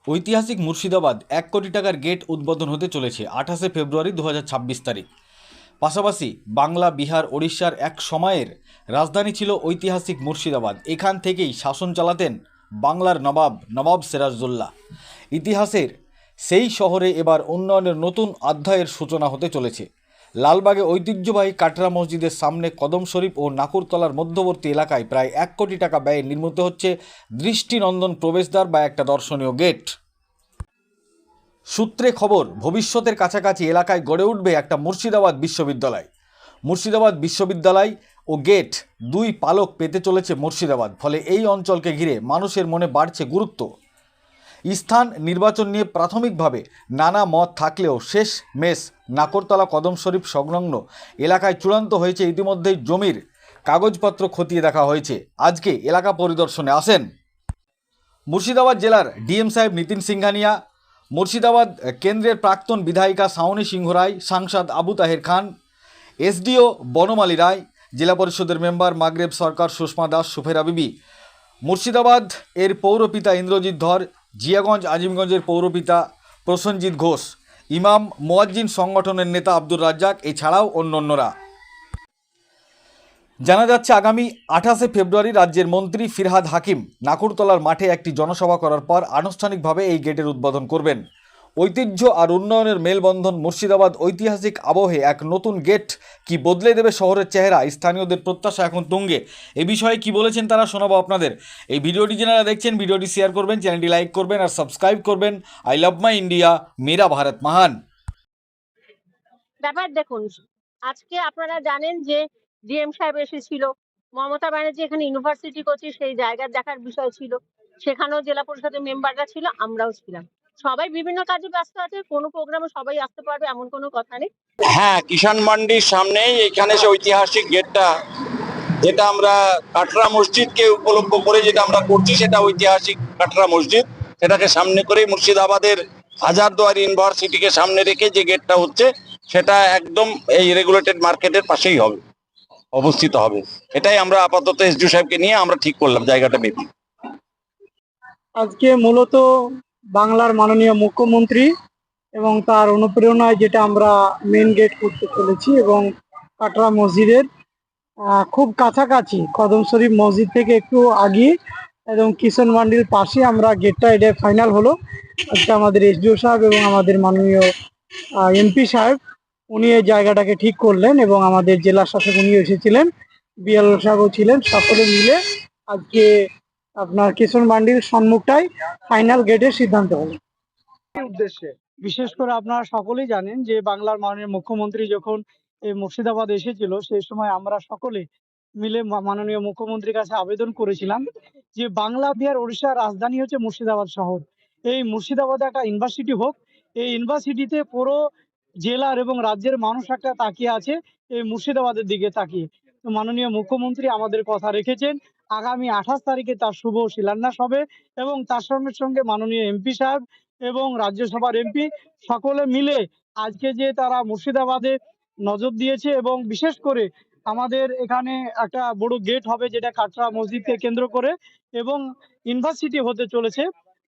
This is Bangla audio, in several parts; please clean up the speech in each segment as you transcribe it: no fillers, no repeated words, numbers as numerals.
ঐতিহাসিক মুর্শিদাবাদ ১ কোটি টাকার গেট উদ্বোধন হতে চলেছে ২৮শে ফেব্রুয়ারি ২০২৬ তারিখ। পাশাপাশি বাংলা, বিহার, ওড়িশার এক সময়ের রাজধানী ছিল ঐতিহাসিক মুর্শিদাবাদ। এখান থেকেই শাসন চালাতেন বাংলার নবাব সিরাজউদ্দৌলা। ইতিহাসের সেই শহরে এবার উন্নয়নের নতুন অধ্যায়ের সূচনা হতে চলেছে। লালবাগে ঐতিহ্যবাহী কাটরা মসজিদের সামনে কদম শরীফ ও নাকুরতলার মধ্যবর্তী এলাকায় প্রায় ১ কোটি টাকা ব্যয়ে নির্মিত হচ্ছে দৃষ্টিনন্দন প্রবেশদ্বার বা একটা দর্শনীয় গেট। সূত্রে খবর, ভবিষ্যতের কাছাকাছি এলাকায় গড়ে উঠবে একটা মুর্শিদাবাদ বিশ্ববিদ্যালয়। মুর্শিদাবাদ বিশ্ববিদ্যালয় ও গেট দুই পালক পেতে চলেছে মুর্শিদাবাদ। ফলে এই অঞ্চলকে ঘিরে মানুষের মনে বাড়ছে গুরুত্ব। স্থান নির্বাচন নিয়ে প্রাথমিকভাবে নানা মত থাকলেও শেষ মেশ নাকরতলা কদম শরীফ সংলগ্ন এলাকায় চূড়ান্ত হয়েছে। ইতিমধ্যেই জমির কাগজপত্র খতিয়ে দেখা হয়েছে। আজকে এলাকা পরিদর্শনে আসেন মুর্শিদাবাদ জেলার ডিএম সাহেব নিতিন সিংঘানিয়া, মুর্শিদাবাদ কেন্দ্রের প্রাক্তন বিধায়িকা শাওনী সিংহ রায়, সাংসদ আবু তাহের খান, এসডিও বনমালী রায়, জেলা পরিষদের মেম্বার মাগরেব সরকার, সুষমা দাস, সুফেরা বিবি, মুর্শিদাবাদ এর পৌরপিতা ইন্দ্রজিৎ ধর, জিয়াগঞ্জ আজিমগঞ্জের পৌরপিতা প্রসেনজিৎ ঘোষ, ইমাম মুয়াজ্জিন সংগঠনের নেতা আব্দুর রাজ্জাক, এছাড়াও অন্যান্যরা। জানা যাচ্ছে আগামী ২৮শে ফেব্রুয়ারি রাজ্যের মন্ত্রী ফিরহাদ হাকিম নাকুরতলার মাঠে একটি জনসভা করার পর আনুষ্ঠানিকভাবে এই গেটের উদ্বোধন করবেন। ঐতিহ্য আর উন্নয়নের মেলবন্ধন মুর্শিদাবাদ ঐতিহাসিক আবহে এক নতুন গেট কি বদলে দেবে শহরের চেহারা? স্থানীয়দের প্রত্যাশা এখন তুঙ্গে। এ বিষয়ে কি বলেছেন তারা শোনাবো আপনাদের। এই ভিডিওটি যারা দেখছেন ভিডিওটি শেয়ার করবেন, চ্যানেলটি লাইক করবেন আর সাবস্ক্রাইব করবেন। আই লাভ মাই ইন্ডিয়া, মেরা ভারত মহান। ব্যাপার দেখুন, আজকে আপনারা জানেন যে ডিএম সাহেব এসেছিল, মমতা ব্যানার্জি এখানে ইউনিভার্সিটি করছে, সেই জায়গা দেখার বিষয় ছিল। সেখানেও জেলা পরিষদের মেম্বাররা ছিল, আমরাও ছিলাম। সবাই বিভিন্ন কাজে ব্যস্ত আছে, কোনো প্রোগ্রামে সবাই আসতে পারবে এমন কোনো কথা নেই। হ্যাঁ, কিষাণ মান্ডির সামনেই এখানে সে ঐতিহাসিক গেটটা, যেটা আমরা কাটরা মসজিদকে উপলক্ষ করে যেটা আমরা করছি, সেটা ঐতিহাসিক কাটরা মসজিদ, সেটাকে সামনে করে মুর্শিদাবাদের হাজারদুয়ারি ইউনিভার্সিটিকে সামনে রেখে যে গেটটা হচ্ছে, সেটা একদম এই রেগুলেটেড মার্কেটের পাশেই হবে, অবস্থিত হবে। এটাই আমরা আপাতত এসডিও সাহেবকে নিয়ে আমরা ঠিক করলাম জায়গাটা বেশি। আজকে মূলত বাংলার মাননীয় মুখ্যমন্ত্রী এবং তার অনুপ্রেরণায় যেটা আমরা মেন গেট করতে চলেছি, এবং কাটরা মসজিদের খুব কাছাকাছি, কদম শরীফ মসজিদ থেকে একটু আগিয়ে এবং কিষাণ মান্ডির পাশে আমরা গেটটা, এটা ফাইনাল হলো। আজকে আমাদের এসডিও সাহেব এবং আমাদের মাননীয় এমপি সাহেব উনি এই জায়গাটাকে ঠিক করলেন, এবং আমাদের জেলা শাসক উনি এসেছিলেন, বিএলও সাহেবও ছিলেন, সকলে মিলে আজকে আপনার কিষাণ মান্ডির সম্মুখটাই ফাইনাল গেটের সিদ্ধান্ত হলো। উদ্দেশ্যে বিশেষ করে আপনারা সকলেই জানেন যে বাংলার মাননীয় মুখ্যমন্ত্রী যখন এই মুর্শিদাবাদ এসেছিল, সেই সময় আমরা সকলে মিলে মাননীয় মুখ্যমন্ত্রীর কাছে আবেদন করেছিলাম যে বাংলা, বিহার, ওড়িশার রাজধানী হচ্ছে মুর্শিদাবাদ শহর। এই মুর্শিদাবাদে একটা ইউনিভার্সিটি হোক। এই ইউনিভার্সিটিতে পুরো জেলার এবং রাজ্যের মানুষ একটা তাকিয়ে আছে এই মুর্শিদাবাদের দিকে তাকিয়ে। তো মাননীয় মুখ্যমন্ত্রী আমাদের কথা রেখেছেন, আগামী ২৮ তারিখে তার শুভ শিলান্যাস হবে, এবং তার সঙ্গে সঙ্গে মাননীয় এমপি সাহেব এবং রাজ্যসভার এমপি সকলে মিলে আজকে যে তারা মুর্শিদাবাদে নজর দিয়েছে, এবং বিশেষ করে আমাদের এখানে একটা বড় গেট হবে যেটা কাটরা মসজিদকে কেন্দ্র করে, এবং ইউনিভার্সিটি হতে চলেছে।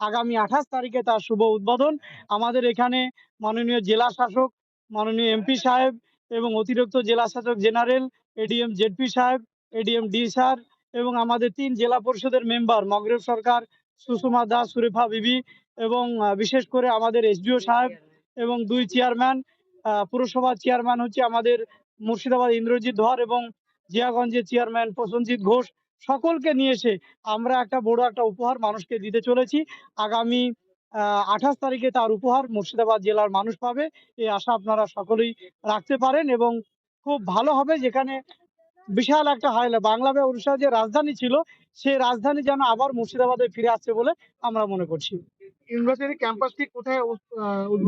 আগামী ২৮ তারিখে তার শুভ উদ্বোধন। আমাদের এখানে মাননীয় জেলা শাসক, মাননীয় এমপি সাহেব এবং অতিরিক্ত জেলা শাসক জেনারেল, এডিএম জেডপি সাহেব, এডিএম ডি স্যার, এবং আমাদের ৩ জেলা পরিষদের মেম্বার মাগরেব সরকার, সুষমা দাস, সুরেফা বিবি, এবং বিশেষ করে আমাদের এসডিও সাহেব এবং ২ চেয়ারম্যান, পুরসভার চেয়ারম্যান হচ্ছে আমাদের মুর্শিদাবাদ ইন্দ্রজিৎ ধর, এবং জিয়াগঞ্জের চেয়ারম্যান প্রসেনজিৎ ঘোষ, সকলকে নিয়ে এসে আমরা একটা বড় একটা উপহার মানুষকে দিতে চলেছি। আগামী ২৮ তারিখে তার উপহার মুর্শিদাবাদ জেলার মানুষ পাবে, এই আশা আপনারা সকলেই রাখতে পারেন। এবং খুব ভালো হবে, যেখানে বিশাল একটা বাংলা বা উড়িষ্যার যে রাজধানী ছিল, সেই রাজধানী যেন আবার মুর্শিদাবাদে ফিরে আসছে বলে আমরা মনে করছি। ইউনিভার্সিটি ক্যাম্পাসটি কোথায়?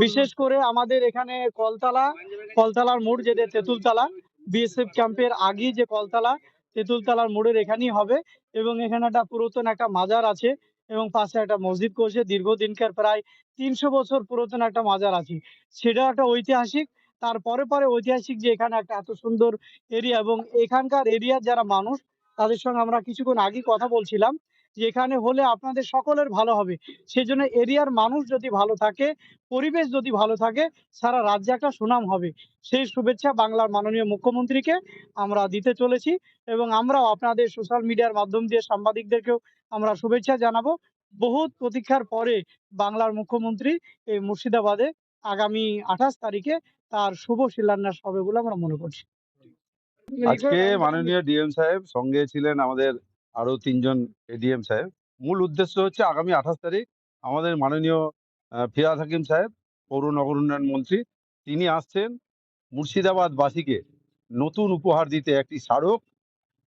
বিশেষ করে আমাদের এখানে কলতলার মোড়, যেটা তেঁতুলতলা বিএসএফ ক্যাম্পের আগে যে কলতলা, তেঁতুলতলার মোড়ের এখানেই হবে। এবং এখানে একটা পুরাতন একটা মাজার আছে, এবং পাশে একটা মসজিদ করছে, দীর্ঘদিনকার প্রায় ৩০০ বছর পুরাতন একটা মাজার আছে, সেটা একটা ঐতিহাসিক। তারপরে পরে ঐতিহাসিক যে এখানে একটা এত সুন্দর এরিয়া, এবং এখানকার এরিয়ার যারা মানুষ, তাদের সঙ্গে আমরা কিছুক্ষণ আগে কথা বলছিলাম, যে এখানে হলে আপনাদের সকলের ভালো হবে। সেজন্য এরিয়ার মানুষ যদি ভালো থাকে, পরিবেশ যদি ভালো থাকে, সারা রাজ্যে একটা সুনাম হবে। সেই শুভেচ্ছা বাংলার মাননীয় মুখ্যমন্ত্রীকে আমরা দিতে চলেছি এবং আমরাও আপনাদের সোশ্যাল মিডিয়ার মাধ্যম দিয়ে সাংবাদিকদেরকেও আমরা শুভেচ্ছা জানাবো। বহুত প্রতীক্ষার পরে বাংলার মুখ্যমন্ত্রী এই মুর্শিদাবাদে আগামী ২৮ তারিখে তার শুভ শিলান্যাস হবে বলে আমরা মনে করছি। আজকে মাননীয় ডিএম সাহেব, সঙ্গে ছিলেন আমাদের আরো ৩ জন এডিএম সাহেব। মূল উদ্দেশ্য হচ্ছে আগামী ২৮ তারিখ আমাদের মাননীয় ফিরহাদ হাকিম সাহেব, পৌর নগর উন্নয়ন মন্ত্রী, তিনি আসছেন মুর্শিদাবাদবাসীকে নতুন উপহার দিতে একটি স্মারক,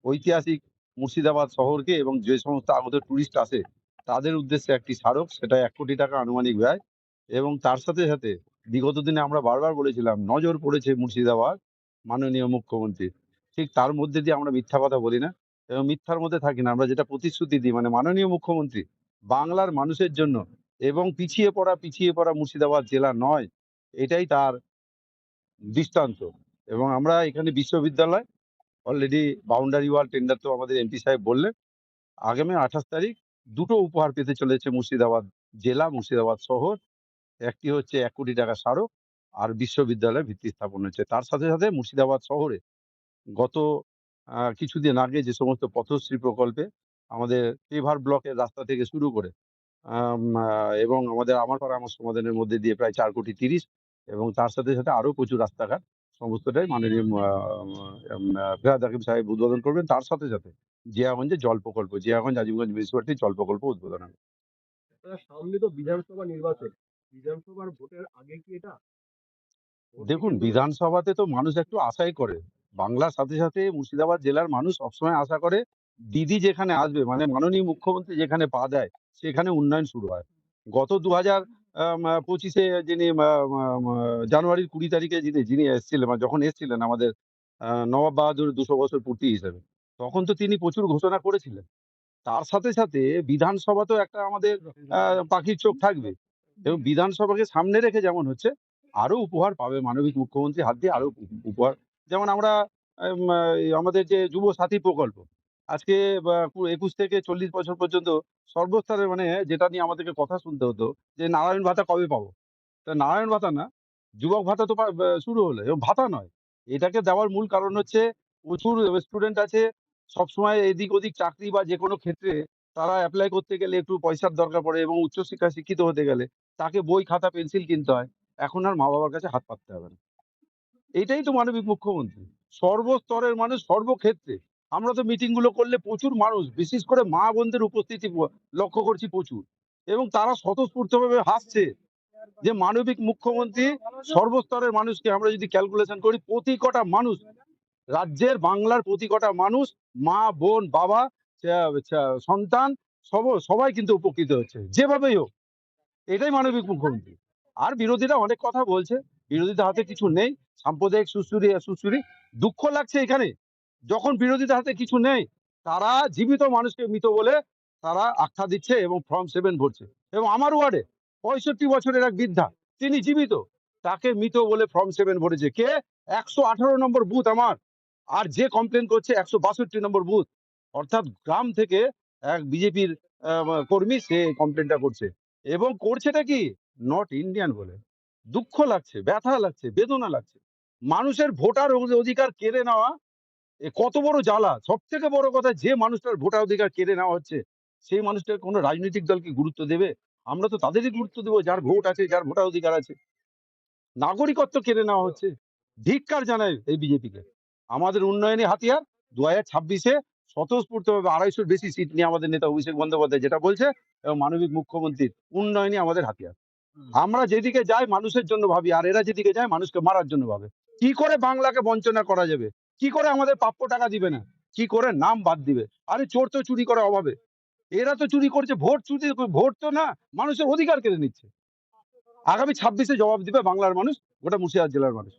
ঐতিহাসিক মুর্শিদাবাদ শহরকে এবং যে সমস্ত আগত টুরিস্ট আসে তাদের উদ্দেশ্যে একটি স্মারক, সেটা ১ কোটি টাকা আনুমানিক ব্যয়। এবং তার সাথে সাথে বিগত দিনে আমরা বারবার বলেছিলাম নজর পড়েছে মুর্শিদাবাদ মাননীয় মুখ্যমন্ত্রী, ঠিক তার মধ্যে দিয়ে আমরা মিথ্যা কথা বলি না এবং মিথ্যার মধ্যে থাকি না। আমরা যেটা প্রতিশ্রুতি দিই, মানে মাননীয় মুখ্যমন্ত্রী বাংলার মানুষের জন্য এবং পিছিয়ে পড়া মুর্শিদাবাদ জেলা নয়, এটাই তার দৃষ্টান্ত। এবং আমরা এখানে বিশ্ববিদ্যালয় অলরেডি বাউন্ডারি ওয়াল টেন্ডার তো আমাদের এমপি সাহেব বললেন। আগামী ২৮ তারিখ দুটো উপহার পেতে চলেছে মুর্শিদাবাদ জেলা, মুর্শিদাবাদ শহর। একটি হচ্ছে ১ কোটি টাকা স্মারক, আর বিশ্ববিদ্যালয় ভিত্তি স্থাপন হচ্ছে। তার সাথে সাথে মুর্শিদাবাদ শহরে গত কিছুদিন আগে যে সমস্ত পথশ্রী প্রকল্পে আমাদের পেভার ব্লকের রাস্তা থেকে শুরু করে এবং আমাদের আমার পাড়া আমার সমাধানের মধ্যে দিয়ে প্রায় ৪,৩০,০০,০০০ এবং তার সাথে সাথে আরো প্রচুর রাস্তাঘাট, সমস্তটাই মাননীয় ফিরহাদ হাকিম সাহেব উদ্বোধন করবেন। তার সাথে সাথে জিয়াগঞ্জে জল প্রকল্প, জিয়াগঞ্জ আজিমগঞ্জ মিউনিসিপালিটির জল প্রকল্প উদ্বোধন হবে। সামনে তো বিধানসভা নির্বাচন, বিধানসভার ভোটের আগে কি এটা দেখুন, বিধানসভাতে তো মানুষ একটু আশাই করে। বাংলার সাথে সাথে মুর্শিদাবাদ জেলার মানুষ সবসময় আশা করে দিদি যেখানে আসবে, মানে মাননীয় মুখ্যমন্ত্রী যেখানে পা দেয় সেখানে উন্নয়ন শুরু হয়। গত ২০২৫-এ যিনি জানুয়ারির ২০ তারিখে যিনি যিনি এসেছিলেন, মানে যখন এসেছিলেন আমাদের নবাব বাহাদুর ২০০ বছর পূর্তি হিসেবে, তখন তো তিনি প্রচুর ঘোষণা করেছিলেন। তার সাথে সাথে বিধানসভা তো একটা আমাদের পাখির চোখ থাকবে এবং বিধানসভাকে সামনে রেখে যেমন হচ্ছে আরো উপহার পাবে মাননীয় মুখ্যমন্ত্রী হাত দিয়ে, আরো উপহার। যেমন আমরা আমাদের যে যুব সাথী প্রকল্প, আজকে ২১ থেকে ৪০ বছর পর্যন্ত সর্বস্তরের, মানে যেটা নিয়ে আমাদেরকে কথা শুনতে হতো যে নারায়ণ ভাতা কবে পাবো, তা নারায়ণ ভাতা না, যুবক ভাতা তো শুরু হলো, এবং ভাতা নয়, এটাকে দেওয়ার মূল কারণ হচ্ছে প্রচুর স্টুডেন্ট আছে, সবসময় এদিক ওদিক চাকরি বা যে কোনো ক্ষেত্রে তারা অ্যাপ্লাই করতে গেলে একটু পয়সার দরকার পড়ে এবং উচ্চশিক্ষায় শিক্ষিত হতে গেলে তাকে বই খাতা পেন্সিল কিনতে হয়। এখন আর মা বাবার কাছে হাত পাততে হবে না। এইটাই তো মানবিক মুখ্যমন্ত্রী, সর্বস্তরের মানুষ সর্বক্ষেত্রে। আমরা তো মিটিং গুলো করলে প্রচুর মানুষ, বিশেষ করে মা বোনদের উপস্থিতি লক্ষ্য করছি প্রচুর, এবং তারা স্বতঃস্ফূর্তভাবে হাসছে যে মানবিক মুখ্যমন্ত্রী সর্বস্তরের মানুষকে, আমরা যদি ক্যালকুলেশন করি, প্রতি কটা মানুষ, রাজ্যের বাংলার প্রতি কটা মানুষ, মা বোন বাবা সন্তান, সবাই কিন্তু উপকৃত হচ্ছে যেভাবেই হোক। এটাই মানবিক মুখ্যমন্ত্রী। আর বিরোধীরা অনেক কথা বলছে, বিরোধীদের হাতে কিছু নেই, সাম্প্রদায়িক সুশ্রী। দুঃখ লাগছে এখানে, যখন বিরোধীদের হাতে কিছু নেই তারা জীবিত মানুষকে মৃত বলে তারা আখ্যা দিচ্ছে এবং ফর্ম 7 ভরছে। এবং আমার ওয়ার্ডে 65 বছরের এক বৃদ্ধা, তিনি জীবিত, তাকে মৃত বলে ফর্ম 7 ভরেছে কে? 118 নম্বর বুথ আমার, আর যে কমপ্লেন করছে 162 নম্বর বুথ, অর্থাৎ গ্রাম থেকে এক বিজেপির কর্মী সে কমপ্লেনটা করছে, এবং করছেটা কি নট ইন্ডিয়ান বলে। দুঃখ লাগছে, ব্যথা লাগছে, বেদনা লাগছে। মানুষের ভোটার অধিকার কেড়ে নেওয়া এ কত বড় জ্বালা। সব থেকে বড় কথা, যে মানুষটার ভোটার অধিকার কেড়ে নেওয়া হচ্ছে সেই মানুষটার কোনো রাজনৈতিক দল কি গুরুত্ব দেবে? আমরা তো তাদেরই গুরুত্ব দেবো যার ভোট আছে, যার ভোটার অধিকার আছে। নাগরিকত্ব কেড়ে নেওয়া হচ্ছে। ধিক্কার জানাই এই বিজেপিকে। আমাদের উন্নয়নী হাতিয়ার 2026-এ স্বতঃস্ফূর্তভাবে 250-র বেশি সিট নিয়ে আমাদের নেতা অভিষেক বন্দ্যোপাধ্যায় যেটা বলছে, এবং মানবিক মুখ্যমন্ত্রীর উন্নয়নই আমাদের হাতিয়ার। আমরা যেদিকে যাই মানুষের জন্য ভাবি, আর এরা যেদিকে যায় মানুষকে মারার জন্য ভাবে। কি করে বাংলাকে বঞ্চনা করা যাবে, কি করে আমাদের প্রাপ্য টাকা দিবে না, কি করে নাম বাদ দিবে। আরে চোর তো চুরি করে অভাবে, এরা তো চুরি করছে, ভোট চুরি, ভোট তো না, মানুষের অধিকার কেড়ে নিচ্ছে। আগামী 26-এ জবাব দিবে বাংলার মানুষ, গোটা মুর্শিদাবাদ জেলার মানুষ।